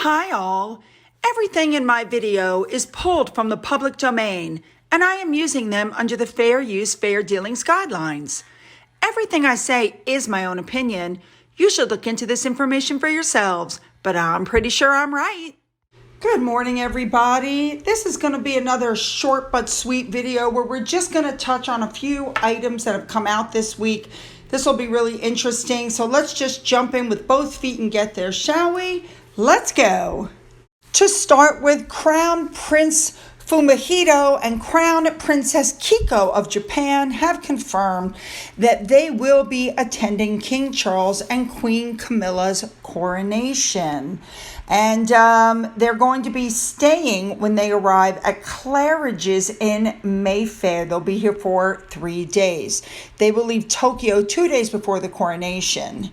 Hi all! Everything in my video is pulled from the public domain, and I am using them under the Fair Use, Fair Dealings guidelines. Everything I say is my own opinion. You should look into this information for yourselves, but I'm pretty sure I'm right. Good morning, everybody. This is going to be another short but sweet video where we're just going to touch on a few items that have come out this week. This will be really interesting, so let's just jump in with both feet and get there, shall we? Let's go. To start with, Crown Prince Fumihito and Crown Princess Kiko of Japan have confirmed that they will be attending King Charles and Queen Camilla's coronation. And they're going to be staying when they arrive at Claridge's in Mayfair. They'll be here for 3 days. They will leave Tokyo 2 days before the coronation.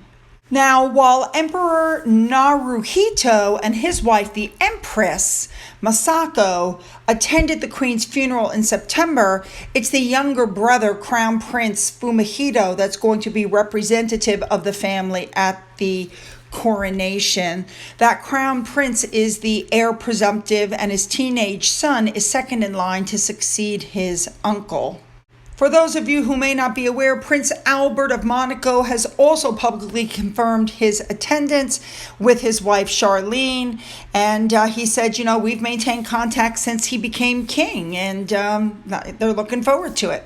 Now, while Emperor Naruhito and his wife, the Empress Masako, attended the Queen's funeral in September, it's the younger brother, Crown Prince Fumihito, that's going to be representative of the family at the coronation. That Crown Prince is the heir presumptive, and his teenage son is second in line to succeed his uncle. For those of you who may not be aware, Prince Albert of Monaco has also publicly confirmed his attendance with his wife Charlene. And he said, we've maintained contact since he became king, and they're looking forward to it.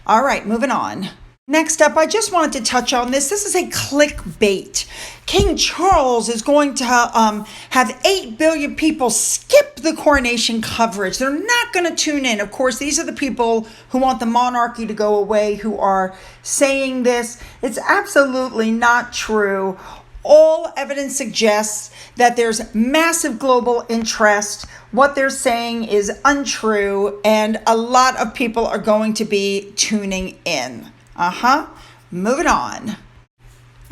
All right, moving on. Next up, I just wanted to touch on this. This is a clickbait. King Charles is going to have 8 billion people skip the coronation coverage. They're not going to tune in. Of course, these are the people who want the monarchy to go away who are saying this. It's absolutely not true. All evidence suggests that there's massive global interest. What they're saying is untrue, and a lot of people are going to be tuning in. Moving on.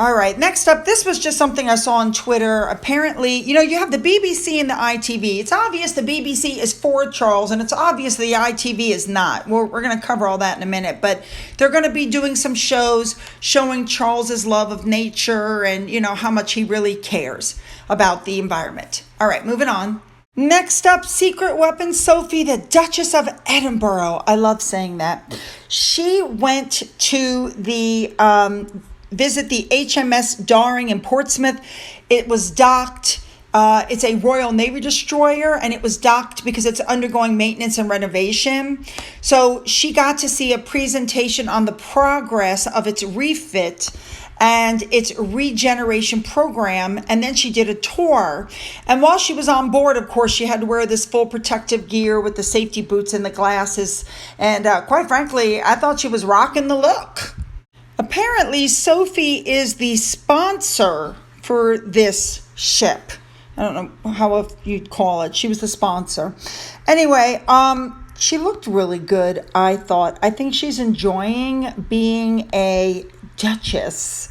All right, next up, this was just something I saw on Twitter. Apparently, you have the BBC and the ITV. It's obvious the BBC is for Charles, and it's obvious the ITV is not. We're going to cover all that in a minute, but they're going to be doing some shows showing Charles's love of nature and, how much he really cares about the environment. All right, moving on. Next up, secret weapon Sophie, the Duchess of Edinburgh. I love saying that. She went to the visit the HMS Daring in Portsmouth. It was docked. It's a Royal Navy destroyer, and it was docked because it's undergoing maintenance and renovation. So she got to see a presentation on the progress of its refit and its regeneration program, and then she did a tour. And while she was on board, of course, she had to wear this full protective gear with the safety boots and the glasses, and quite frankly, I thought she was rocking the look. Apparently, Sophie is the sponsor for this ship. I don't know how you'd call it. She was the sponsor. Anyway, she looked really good, I thought. I think she's enjoying being a Duchess.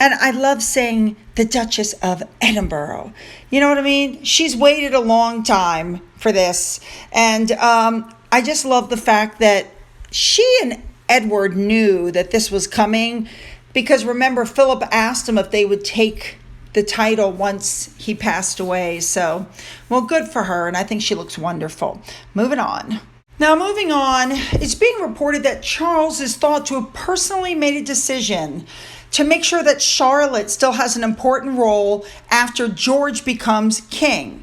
And I love saying the Duchess of Edinburgh. You know what I mean? She's waited a long time for this. And I just love the fact that she and Edward knew that this was coming, because remember, Philip asked him if they would take the title once he passed away. So, well, good for her. And I think she looks wonderful. Moving on. Now, moving on, it's being reported that Charles is thought to have personally made a decision to make sure that Charlotte still has an important role after George becomes king.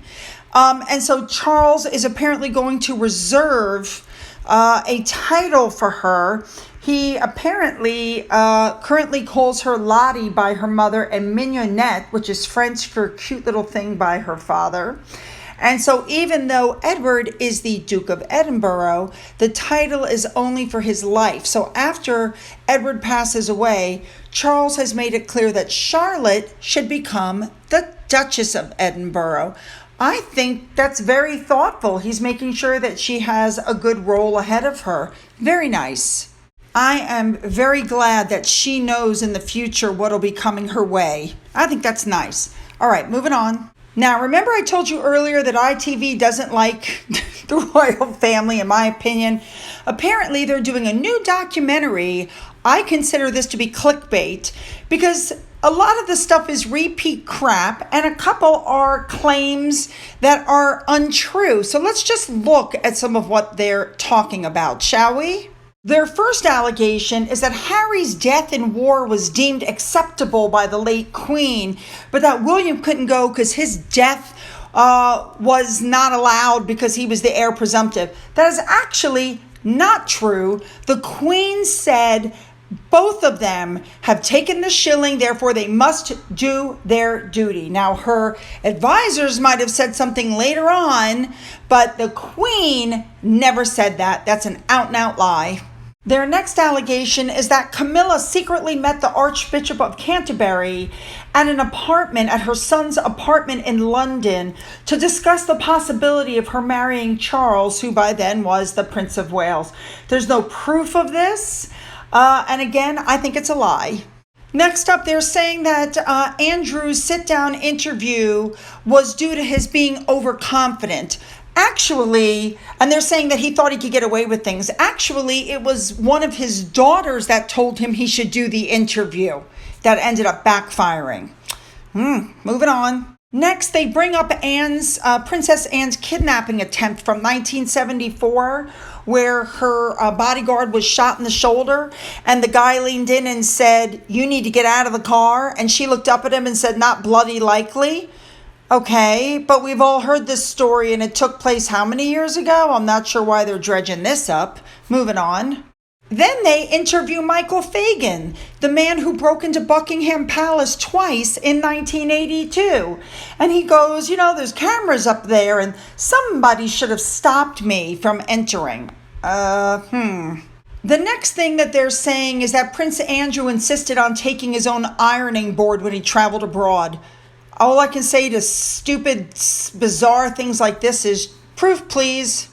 And so Charles is apparently going to reserve a title for her. He apparently currently calls her Lottie by her mother and Mignonette, which is French for cute little thing, by her father. And so even though Edward is the Duke of Edinburgh, the title is only for his life. So after Edward passes away, Charles has made it clear that Charlotte should become the Duchess of Edinburgh. I think that's very thoughtful. He's making sure that she has a good role ahead of her. Very nice. I am very glad that she knows in the future what'll be coming her way. I think that's nice. All right, moving on. Now, remember I told you earlier that ITV doesn't like the royal family, in my opinion. Apparently, they're doing a new documentary. I consider this to be clickbait because A lot of the stuff is repeat crap, and a couple are claims that are untrue. So let's just look at some of what they're talking about, shall we? Their first allegation is that Harry's death in war was deemed acceptable by the late Queen, but that William couldn't go because his death was not allowed because he was the heir presumptive. That is actually not true. The Queen said both of them have taken the shilling, therefore they must do their duty. Now, her advisors might have said something later on, but the Queen never said that. That's an out-and-out lie. Their next allegation is that Camilla secretly met the Archbishop of Canterbury at her son's apartment in London to discuss the possibility of her marrying Charles, who by then was the Prince of Wales. There's no proof of this. And again, I think it's a lie. Next up, they're saying that Andrew's sit-down interview was due to his being overconfident. Actually, and they're saying that he thought he could get away with things. Actually, it was one of his daughters that told him he should do the interview that ended up backfiring. Moving on. Next, they bring up Princess Anne's kidnapping attempt from 1974, where her bodyguard was shot in the shoulder, and the guy leaned in and said, "You need to get out of the car." And she looked up at him and said, "Not bloody likely." Okay, but we've all heard this story, and it took place how many years ago? I'm not sure why they're dredging this up. Moving on. Then they interview Michael Fagan, the man who broke into Buckingham Palace twice in 1982. And he goes, there's cameras up there and somebody should have stopped me from entering. The next thing that they're saying is that Prince Andrew insisted on taking his own ironing board when he traveled abroad. All I can say to stupid, bizarre things like this is, proof, please.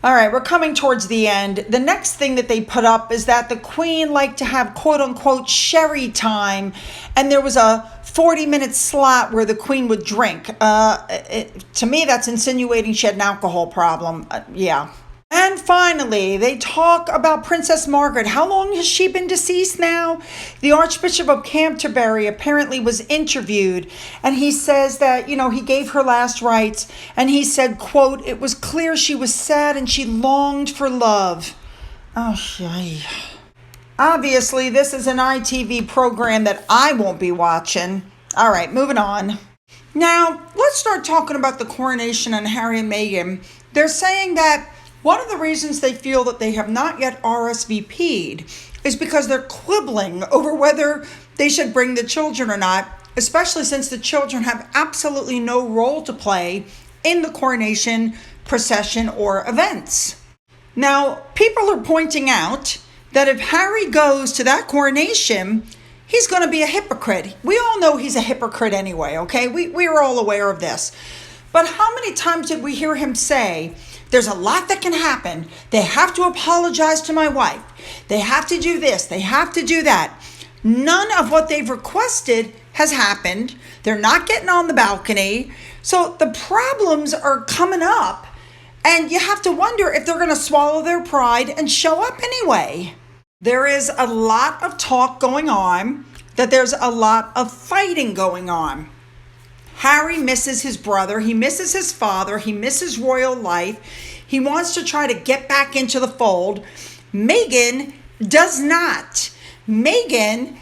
All right, we're coming towards the end. The next thing that they put up is that the Queen liked to have quote-unquote sherry time, and there was a 40-minute slot where the Queen would drink. To me, that's insinuating she had an alcohol problem. Yeah. And finally, they talk about Princess Margaret. How long has she been deceased now? The Archbishop of Canterbury apparently was interviewed, and he says that, he gave her last rites, and he said, quote, "It was clear she was sad and she longed for love." Oh, shy. Obviously, this is an ITV program that I won't be watching. All right, moving on. Now, let's start talking about the coronation and Harry and Meghan. They're saying that one of the reasons they feel that they have not yet RSVP'd is because they're quibbling over whether they should bring the children or not, especially since the children have absolutely no role to play in the coronation procession or events. Now, people are pointing out that if Harry goes to that coronation, he's going to be a hypocrite. We all know he's a hypocrite anyway, okay? We're all aware of this. But how many times did we hear him say, "There's a lot that can happen. They have to apologize to my wife. They have to do this. They have to do that." None of what they've requested has happened. They're not getting on the balcony. So the problems are coming up, and you have to wonder if they're going to swallow their pride and show up anyway. There is a lot of talk going on that there's a lot of fighting going on. Harry misses his brother. He misses his father. He misses royal life. He wants to try to get back into the fold. Meghan does not. Meghan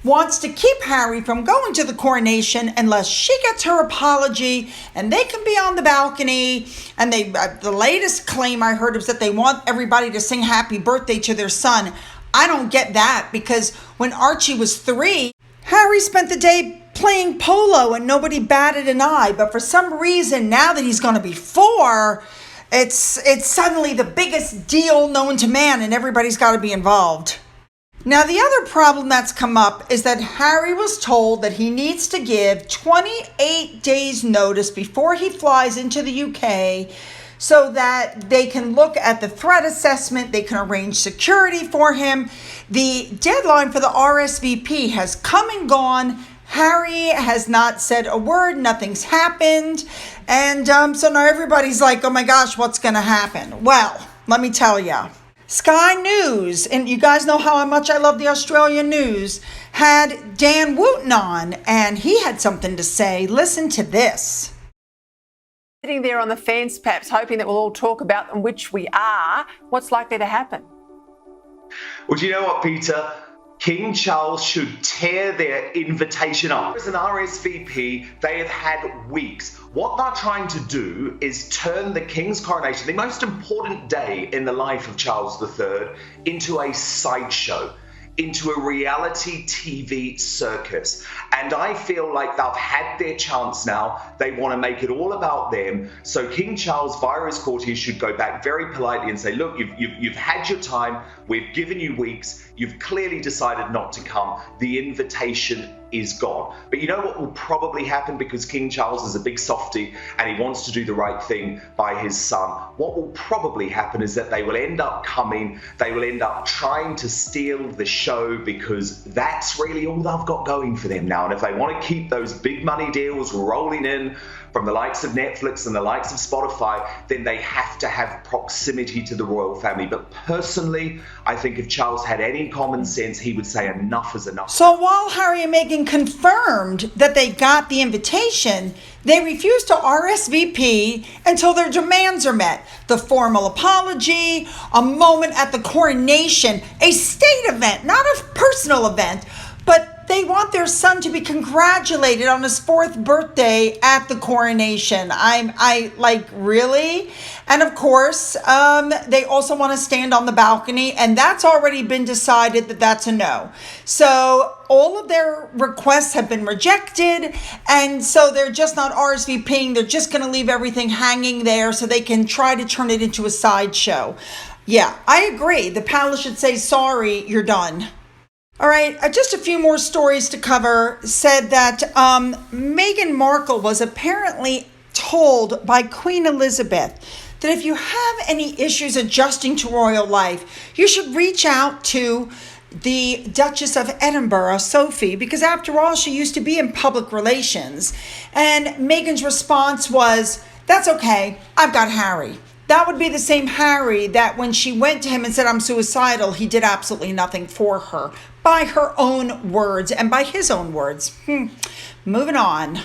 wants to keep Harry from going to the coronation unless she gets her apology and they can be on the balcony. And the latest claim I heard was that they want everybody to sing happy birthday to their son. I don't get that, because when Archie was 3, Harry spent the day playing polo and nobody batted an eye. But for some reason, now that he's going to be 4, it's suddenly the biggest deal known to man and everybody's got to be involved. Now, the other problem that's come up is that Harry was told that he needs to give 28 days notice before he flies into the UK so that they can look at the threat assessment, they can arrange security for him. The deadline for the RSVP has come and gone. Harry has not said a word, nothing's happened. And so now everybody's like, oh my gosh, what's going to happen? Well, let me tell you. Sky News, and you guys know how much I love the Australian news, had Dan Wooten on, and he had something to say. Listen to this. Sitting there on the fence, perhaps hoping that we'll all talk about them, which we are. What's likely to happen? Well, do you know what, Peter? King Charles should tear their invitation up. As an RSVP, they have had weeks. What they're trying to do is turn the King's coronation, the most important day in the life of Charles III, into a sideshow, into a reality TV circus. And I feel like they've had their chance now. They want to make it all about them. So King Charles, via his courtiers, should go back very politely and say, look, you've had your time. We've given you weeks. You've clearly decided not to come. The invitation is gone. But you know what will probably happen, because King Charles is a big softie and he wants to do the right thing by his son? What will probably happen is that they will end up coming, they will end up trying to steal the show, because that's really all they've got going for them now. And if they want to keep those big money deals rolling in from the likes of Netflix and the likes of Spotify, then they have to have proximity to the royal family. But personally, I think if Charles had any common sense, he would say enough is enough. So while Harry and Meghan confirmed that they got the invitation, they refused to RSVP until their demands are met. The formal apology, a moment at the coronation, a state event, not a personal event, but they want their son to be congratulated on his 4th birthday at the coronation. I like, really? And of course, they also want to stand on the balcony, and that's already been decided that that's a no. So all of their requests have been rejected, and so they're just not RSVPing. They're just going to leave everything hanging there so they can try to turn it into a sideshow. Yeah, I agree. The palace should say, sorry, you're done. All right, just a few more stories to cover. Said that Meghan Markle was apparently told by Queen Elizabeth that if you have any issues adjusting to royal life, you should reach out to the Duchess of Edinburgh, Sophie, because after all, she used to be in public relations. And Meghan's response was, that's okay, I've got Harry. That would be the same Harry that when she went to him and said, I'm suicidal, he did absolutely nothing for her, by her own words and by his own words. Moving on.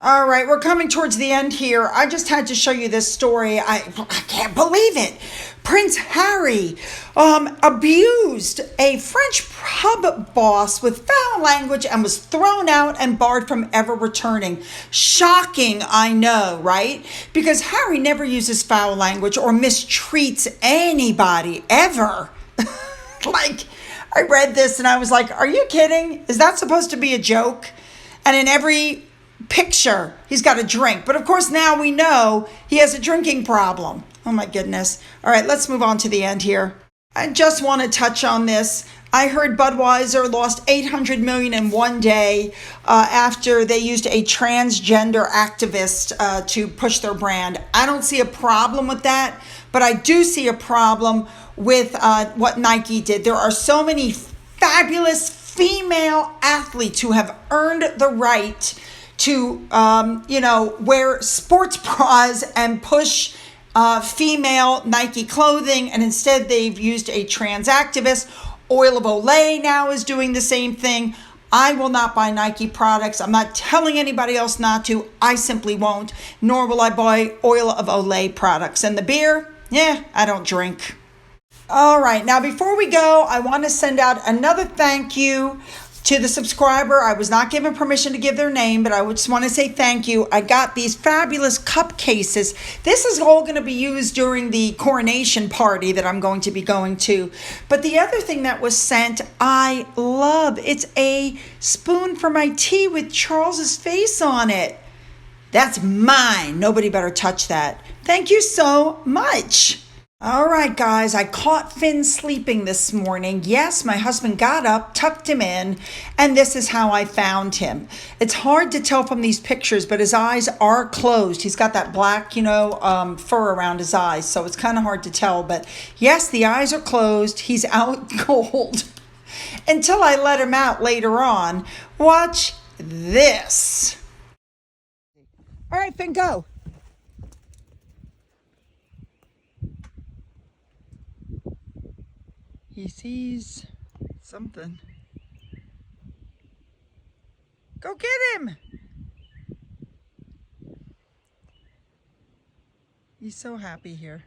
All right, we're coming towards the end here. I just had to show you this story. I can't believe it. Prince Harry abused a French pub boss with foul language and was thrown out and barred from ever returning. Shocking, I know, right? Because Harry never uses foul language or mistreats anybody, ever. Like, I read this and I was like, are you kidding? Is that supposed to be a joke? And in every picture, he's got a drink. But of course, now we know he has a drinking problem. Oh my goodness. All right, let's move on to the end here. I just want to touch on this. I heard Budweiser lost $800 million in one day after they used a transgender activist to push their brand. I don't see a problem with that, but I do see a problem with what Nike did. There are so many fabulous female athletes who have earned the right to, wear sports bras and push female Nike clothing, and instead they've used a trans activist. Oil of Olay now is doing the same thing. I will not buy Nike products. I'm not telling anybody else not to. I simply won't, nor will I buy Oil of Olay products. And the beer, I don't drink. All right, now before we go, I want to send out another thank you to the subscriber. I was not given permission to give their name, but I just want to say thank you. I got these fabulous cup cases. This is all going to be used during the coronation party that I'm going to be going to. But the other thing that was sent, I love. It's a spoon for my tea with Charles's face on it. That's mine. Nobody better touch that. Thank you so much. All right, guys, I caught Finn sleeping this morning. Yes, my husband got up, tucked him in, and this is how I found him. It's hard to tell from these pictures, but his eyes are closed. He's got that black, fur around his eyes, so it's kind of hard to tell. But yes, the eyes are closed. He's out cold. Until I let him out later on. Watch this. All right, Finn, go. He sees something. Go get him! He's so happy here.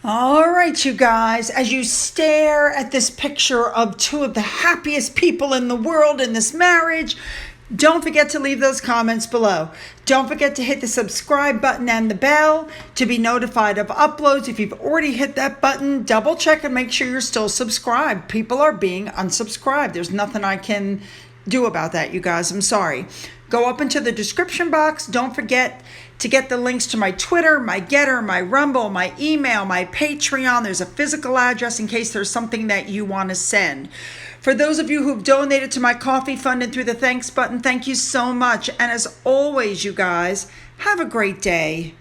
All right, you guys, as you stare at this picture of two of the happiest people in the world in this marriage, don't forget to leave those comments below. Don't forget to hit the subscribe button and the bell to be notified of uploads. If you've already hit that button, double check and make sure you're still subscribed. People are being unsubscribed. There's nothing I can do about that, you guys. I'm sorry. Go up into the description box. Don't forget to get the links to my Twitter, my Getter, my Rumble, my email, my Patreon. There's a physical address in case there's something that you want to send. For those of you who've donated to my coffee fund and through the thanks button, thank you so much. And as always, you guys, have a great day.